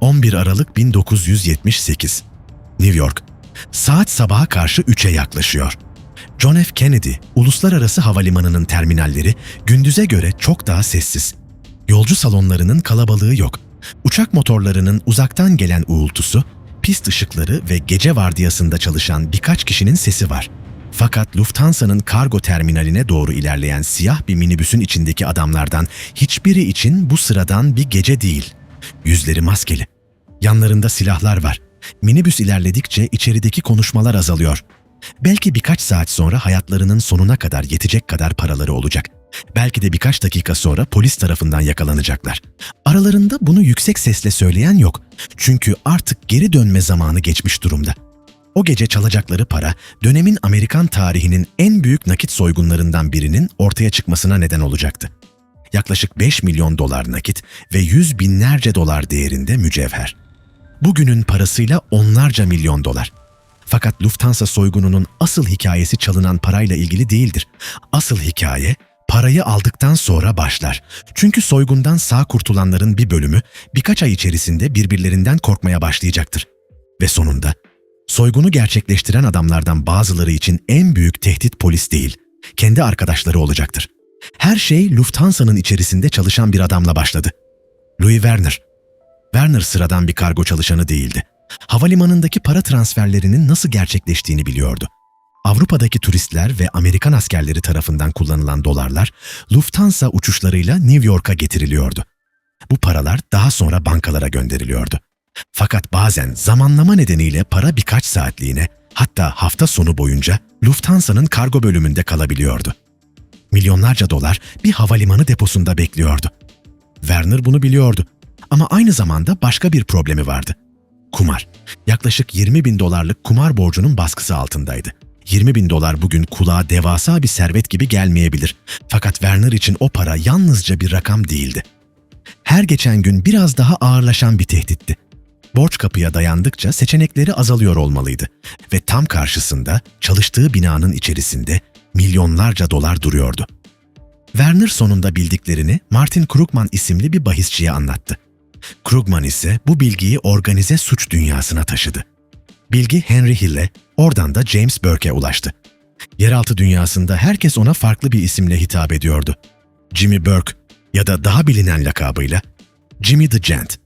11 Aralık 1978. New York. Saat sabaha karşı 3'e yaklaşıyor. John F. Kennedy Uluslararası Havalimanı'nın terminalleri gündüze göre çok daha sessiz. Yolcu salonlarının kalabalığı yok. Uçak motorlarının uzaktan gelen uğultusu, pist ışıkları ve gece vardiyasında çalışan birkaç kişinin sesi var. Fakat Lufthansa'nın kargo terminaline doğru ilerleyen siyah bir minibüsün içindeki adamlardan hiçbiri için bu sıradan bir gece değil. Yüzleri maskeli. Yanlarında silahlar var. Minibüs ilerledikçe içerideki konuşmalar azalıyor. Belki birkaç saat sonra hayatlarının sonuna kadar yetecek kadar paraları olacak. Belki de birkaç dakika sonra polis tarafından yakalanacaklar. Aralarında bunu yüksek sesle söyleyen yok. Çünkü artık geri dönme zamanı geçmiş durumda. O gece çalacakları para, dönemin Amerikan tarihinin en büyük nakit soygunlarından birinin ortaya çıkmasına neden olacaktı. Yaklaşık 5 milyon dolar nakit ve yüz binlerce dolar değerinde mücevher. Bugünün parasıyla onlarca milyon dolar. Fakat Lufthansa soygununun asıl hikayesi çalınan parayla ilgili değildir. Asıl hikaye parayı aldıktan sonra başlar. Çünkü soygundan sağ kurtulanların bir bölümü birkaç ay içerisinde birbirlerinden korkmaya başlayacaktır. Ve sonunda soygunu gerçekleştiren adamlardan bazıları için en büyük tehdit polis değil, kendi arkadaşları olacaktır. Her şey Lufthansa'nın içerisinde çalışan bir adamla başladı. Louis Werner. Werner sıradan bir kargo çalışanı değildi. Havalimanındaki para transferlerinin nasıl gerçekleştiğini biliyordu. Avrupa'daki turistler ve Amerikan askerleri tarafından kullanılan dolarlar Lufthansa uçuşlarıyla New York'a getiriliyordu. Bu paralar daha sonra bankalara gönderiliyordu. Fakat bazen zamanlama nedeniyle para birkaç saatliğine, hatta hafta sonu boyunca Lufthansa'nın kargo bölümünde kalabiliyordu. Milyonlarca dolar bir havalimanı deposunda bekliyordu. Werner bunu biliyordu. Ama aynı zamanda başka bir problemi vardı. Kumar. Yaklaşık 20 bin dolarlık kumar borcunun baskısı altındaydı. 20 bin dolar bugün kulağa devasa bir servet gibi gelmeyebilir. Fakat Werner için o para yalnızca bir rakam değildi. Her geçen gün biraz daha ağırlaşan bir tehditti. Borç kapıya dayandıkça seçenekleri azalıyor olmalıydı. Ve tam karşısında çalıştığı binanın içerisinde milyonlarca dolar duruyordu. Werner sonunda bildiklerini Martin Krugman isimli bir bahisçiye anlattı. Krugman ise bu bilgiyi organize suç dünyasına taşıdı. Bilgi Henry Hill'e, oradan da James Burke'e ulaştı. Yeraltı dünyasında herkes ona farklı bir isimle hitap ediyordu. Jimmy Burke ya da daha bilinen lakabıyla Jimmy the Gent.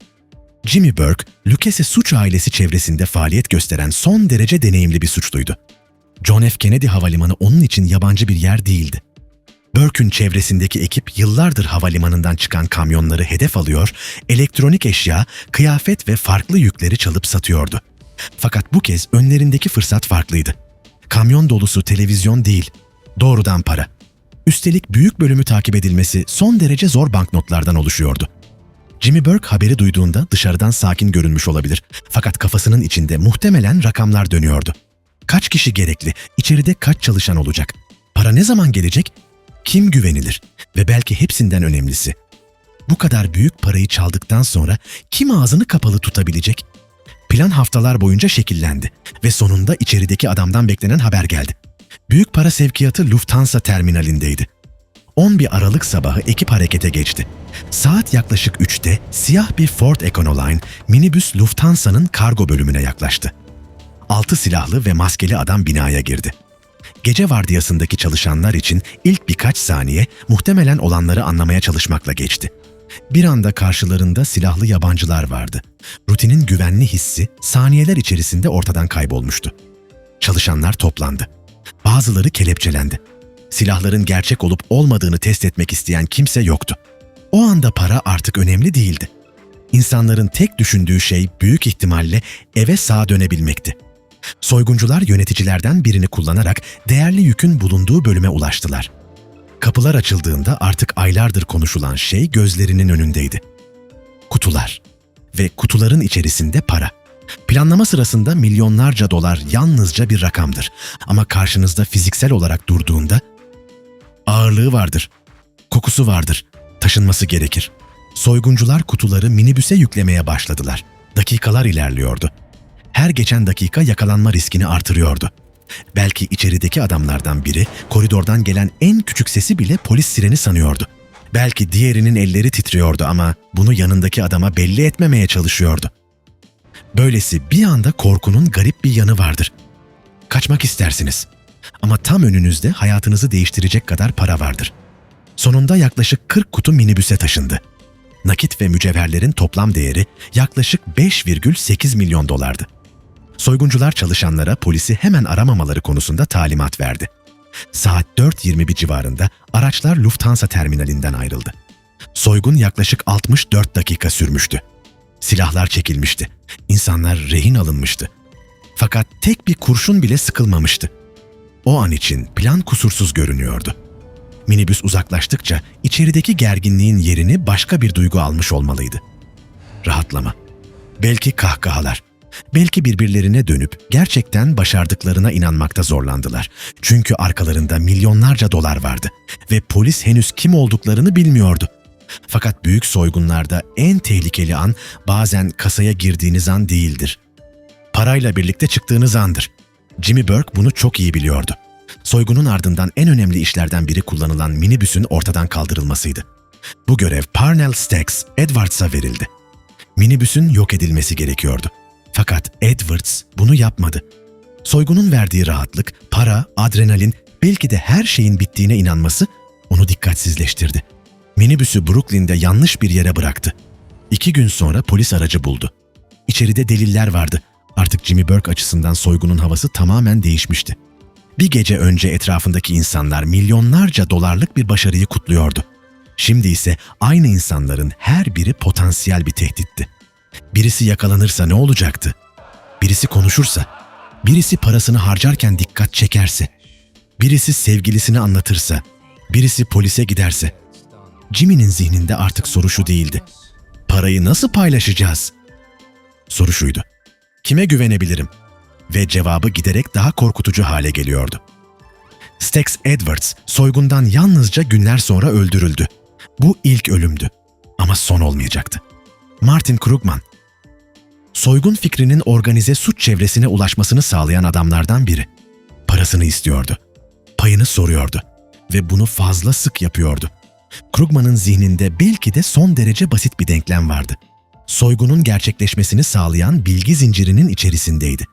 Jimmy Burke, Lucchese suç ailesi çevresinde faaliyet gösteren son derece deneyimli bir suçluydu. John F. Kennedy Havalimanı onun için yabancı bir yer değildi. Burke'ün çevresindeki ekip yıllardır havalimanından çıkan kamyonları hedef alıyor, elektronik eşya, kıyafet ve farklı yükleri çalıp satıyordu. Fakat bu kez önlerindeki fırsat farklıydı. Kamyon dolusu televizyon değil, doğrudan para. Üstelik büyük bölümü takip edilmesi son derece zor banknotlardan oluşuyordu. Jimmy Burke haberi duyduğunda dışarıdan sakin görünmüş olabilir. Fakat kafasının içinde muhtemelen rakamlar dönüyordu. Kaç kişi gerekli, içeride kaç çalışan olacak? Para ne zaman gelecek? Kim güvenilir? Ve belki hepsinden önemlisi, bu kadar büyük parayı çaldıktan sonra kim ağzını kapalı tutabilecek? Plan haftalar boyunca şekillendi ve sonunda içerideki adamdan beklenen haber geldi. Büyük para sevkiyatı Lufthansa terminalindeydi. 11 Aralık sabahı ekip harekete geçti. Saat yaklaşık 3'te siyah bir Ford Econoline minibüs Lufthansa'nın kargo bölümüne yaklaştı. 6 silahlı ve maskeli adam binaya girdi. Gece vardiyasındaki çalışanlar için ilk birkaç saniye muhtemelen olanları anlamaya çalışmakla geçti. Bir anda karşılarında silahlı yabancılar vardı. Rutinin güvenli hissi saniyeler içerisinde ortadan kaybolmuştu. Çalışanlar toplandı. Bazıları kelepçelendi. Silahların gerçek olup olmadığını test etmek isteyen kimse yoktu. O anda para artık önemli değildi. İnsanların tek düşündüğü şey büyük ihtimalle eve sağ dönebilmekti. Soyguncular yöneticilerden birini kullanarak değerli yükün bulunduğu bölüme ulaştılar. Kapılar açıldığında artık aylardır konuşulan şey gözlerinin önündeydi. Kutular ve kutuların içerisinde para. Planlama sırasında milyonlarca dolar yalnızca bir rakamdır. Ama karşınızda fiziksel olarak durduğunda ağırlığı vardır, kokusu vardır, taşınması gerekir. Soyguncular kutuları minibüse yüklemeye başladılar. Dakikalar ilerliyordu. Her geçen dakika yakalanma riskini artırıyordu. Belki içerideki adamlardan biri koridordan gelen en küçük sesi bile polis sireni sanıyordu. Belki diğerinin elleri titriyordu ama bunu yanındaki adama belli etmemeye çalışıyordu. Böylesi bir anda korkunun garip bir yanı vardır. Kaçmak istersiniz. Ama tam önünüzde hayatınızı değiştirecek kadar para vardır. Sonunda yaklaşık 40 kutu minibüse taşındı. Nakit ve mücevherlerin toplam değeri yaklaşık 5,8 milyon dolardı. Soyguncular çalışanlara polisi hemen aramamaları konusunda talimat verdi. Saat 4:21 civarında araçlar Lufthansa terminalinden ayrıldı. Soygun yaklaşık 64 dakika sürmüştü. Silahlar çekilmişti. İnsanlar rehin alınmıştı. Fakat tek bir kurşun bile sıkılmamıştı. O an için plan kusursuz görünüyordu. Minibüs uzaklaştıkça içerideki gerginliğin yerini başka bir duygu almış olmalıydı. Rahatlama. Belki kahkahalar. Belki birbirlerine dönüp gerçekten başardıklarına inanmakta zorlandılar. Çünkü arkalarında milyonlarca dolar vardı ve polis henüz kim olduklarını bilmiyordu. Fakat büyük soygunlarda en tehlikeli an bazen kasaya girdiğiniz an değildir. Parayla birlikte çıktığınız andır. Jimmy Burke bunu çok iyi biliyordu. Soygunun ardından en önemli işlerden biri kullanılan minibüsün ortadan kaldırılmasıydı. Bu görev Parnell Stacks Edwards'a verildi. Minibüsün yok edilmesi gerekiyordu. Fakat Edwards bunu yapmadı. Soygunun verdiği rahatlık, para, adrenalin, belki de her şeyin bittiğine inanması onu dikkatsizleştirdi. Minibüsü Brooklyn'de yanlış bir yere bıraktı. 2 gün sonra polis aracı buldu. İçeride deliller vardı. Artık Jimmy Burke açısından soygunun havası tamamen değişmişti. Bir gece önce etrafındaki insanlar milyonlarca dolarlık bir başarıyı kutluyordu. Şimdi ise aynı insanların her biri potansiyel bir tehditti. Birisi yakalanırsa ne olacaktı? Birisi konuşursa, birisi parasını harcarken dikkat çekerse, birisi sevgilisini anlatırsa, birisi polise giderse. Jimmy'nin zihninde artık soru şu değildi. Parayı nasıl paylaşacağız? Soru şuydu. Kime güvenebilirim? Ve cevabı giderek daha korkutucu hale geliyordu. Stacks Edwards soygundan yalnızca günler sonra öldürüldü. Bu ilk ölümdü. Ama son olmayacaktı. Martin Krugman, soygun fikrinin organize suç çevresine ulaşmasını sağlayan adamlardan biri. Parasını istiyordu. Payını soruyordu. Ve bunu fazla sık yapıyordu. Krugman'ın zihninde belki de son derece basit bir denklem vardı. Soygunun gerçekleşmesini sağlayan bilgi zincirinin içerisindeydi.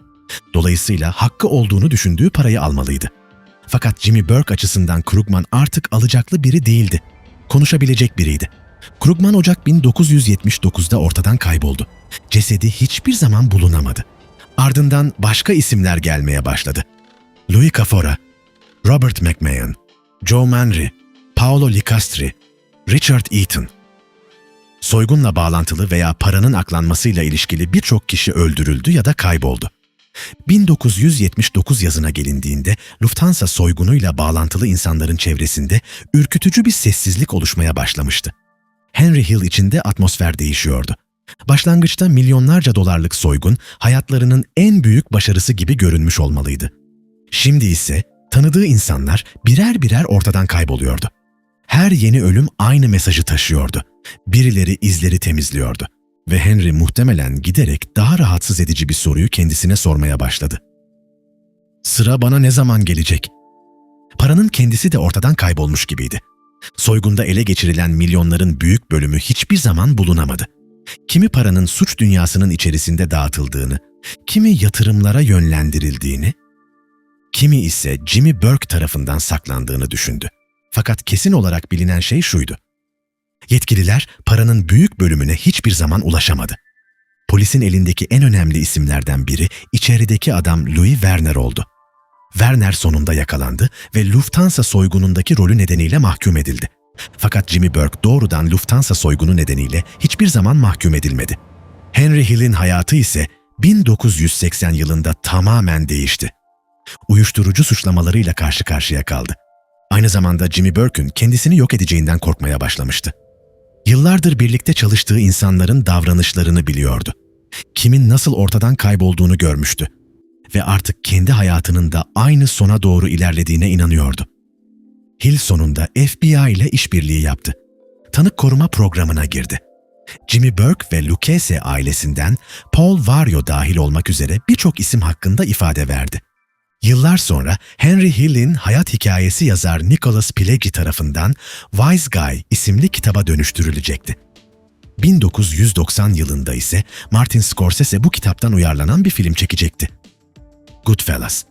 Dolayısıyla hakkı olduğunu düşündüğü parayı almalıydı. Fakat Jimmy Burke açısından Krugman artık alacaklı biri değildi. Konuşabilecek biriydi. Krugman Ocak 1979'da ortadan kayboldu. Cesedi hiçbir zaman bulunamadı. Ardından başka isimler gelmeye başladı. Louis Cafora, Robert McMahon, Joe Manry, Paolo Licastri, Richard Eaton. Soygunla bağlantılı veya paranın aklanmasıyla ilişkili birçok kişi öldürüldü ya da kayboldu. 1979 yazına gelindiğinde Lufthansa soygunuyla bağlantılı insanların çevresinde ürkütücü bir sessizlik oluşmaya başlamıştı. Henry Hill içinde atmosfer değişiyordu. Başlangıçta milyonlarca dolarlık soygun hayatlarının en büyük başarısı gibi görünmüş olmalıydı. Şimdi ise tanıdığı insanlar birer birer ortadan kayboluyordu. Her yeni ölüm aynı mesajı taşıyordu. Birileri izleri temizliyordu. Ve Henry muhtemelen giderek daha rahatsız edici bir soruyu kendisine sormaya başladı. Sıra bana ne zaman gelecek? Paranın kendisi de ortadan kaybolmuş gibiydi. Soygunda ele geçirilen milyonların büyük bölümü hiçbir zaman bulunamadı. Kimi paranın suç dünyasının içerisinde dağıtıldığını, kimi yatırımlara yönlendirildiğini, kimi ise Jimmy Burke tarafından saklandığını düşündü. Fakat kesin olarak bilinen şey şuydu. Yetkililer paranın büyük bölümüne hiçbir zaman ulaşamadı. Polisin elindeki en önemli isimlerden biri içerideki adam Louis Werner oldu. Werner sonunda yakalandı ve Lufthansa soygunundaki rolü nedeniyle mahkum edildi. Fakat Jimmy Burke doğrudan Lufthansa soygunu nedeniyle hiçbir zaman mahkum edilmedi. Henry Hill'in hayatı ise 1980 yılında tamamen değişti. Uyuşturucu suçlamalarıyla karşı karşıya kaldı. Aynı zamanda Jimmy Burke'ün kendisini yok edeceğinden korkmaya başlamıştı. Yıllardır birlikte çalıştığı insanların davranışlarını biliyordu. Kimin nasıl ortadan kaybolduğunu görmüştü. Ve artık kendi hayatının da aynı sona doğru ilerlediğine inanıyordu. Hill sonunda FBI ile işbirliği yaptı. Tanık koruma programına girdi. Jimmy Burke ve Lucchese ailesinden Paul Vario dahil olmak üzere birçok isim hakkında ifade verdi. Yıllar sonra Henry Hill'in hayat hikayesi yazar Nicholas Pileggi tarafından Wise Guy isimli kitaba dönüştürülecekti. 1990 yılında ise Martin Scorsese bu kitaptan uyarlanan bir film çekecekti. Goodfellas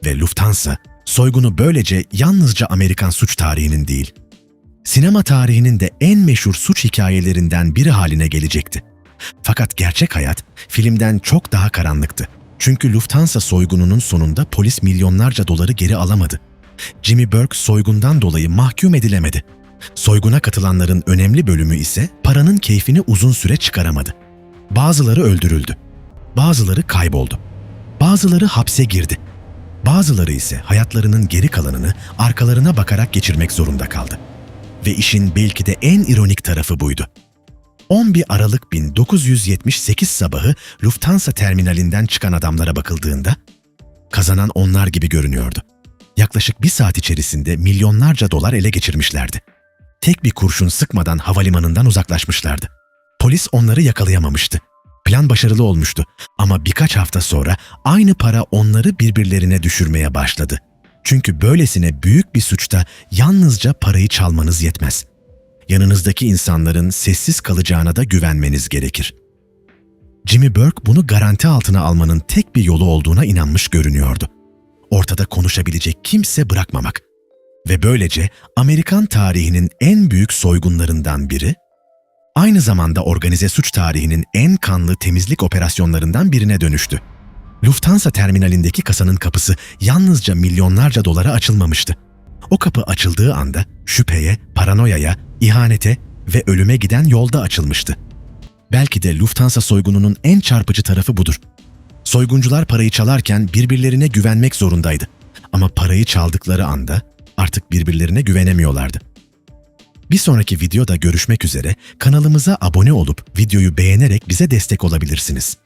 ve Lufthansa, soygunu böylece yalnızca Amerikan suç tarihinin değil, sinema tarihinin de en meşhur suç hikayelerinden biri haline gelecekti. Fakat gerçek hayat filmden çok daha karanlıktı. Çünkü Lufthansa soygununun sonunda polis milyonlarca doları geri alamadı. Jimmy Burke soygundan dolayı mahkum edilemedi. Soyguna katılanların önemli bölümü ise paranın keyfini uzun süre çıkaramadı. Bazıları öldürüldü. Bazıları kayboldu. Bazıları hapse girdi. Bazıları ise hayatlarının geri kalanını arkalarına bakarak geçirmek zorunda kaldı. Ve işin belki de en ironik tarafı buydu. 11 Aralık 1978 sabahı Lufthansa terminalinden çıkan adamlara bakıldığında kazanan onlar gibi görünüyordu. Yaklaşık bir saat içerisinde milyonlarca dolar ele geçirmişlerdi. Tek bir kurşun sıkmadan havalimanından uzaklaşmışlardı. Polis onları yakalayamamıştı. Plan başarılı olmuştu ama birkaç hafta sonra aynı para onları birbirlerine düşürmeye başladı. Çünkü böylesine büyük bir suçta yalnızca parayı çalmanız yetmez. Yanınızdaki insanların sessiz kalacağına da güvenmeniz gerekir. Jimmy Burke bunu garanti altına almanın tek bir yolu olduğuna inanmış görünüyordu. Ortada konuşabilecek kimse bırakmamak. Ve böylece Amerikan tarihinin en büyük soygunlarından biri, aynı zamanda organize suç tarihinin en kanlı temizlik operasyonlarından birine dönüştü. Lufthansa terminalindeki kasanın kapısı yalnızca milyonlarca dolara açılmamıştı. O kapı açıldığı anda şüpheye, paranoyaya, ihanete ve ölüme giden yolda açılmıştı. Belki de Lufthansa soygununun en çarpıcı tarafı budur. Soyguncular parayı çalarken birbirlerine güvenmek zorundaydı. Ama parayı çaldıkları anda artık birbirlerine güvenemiyorlardı. Bir sonraki videoda görüşmek üzere, kanalımıza abone olup videoyu beğenerek bize destek olabilirsiniz.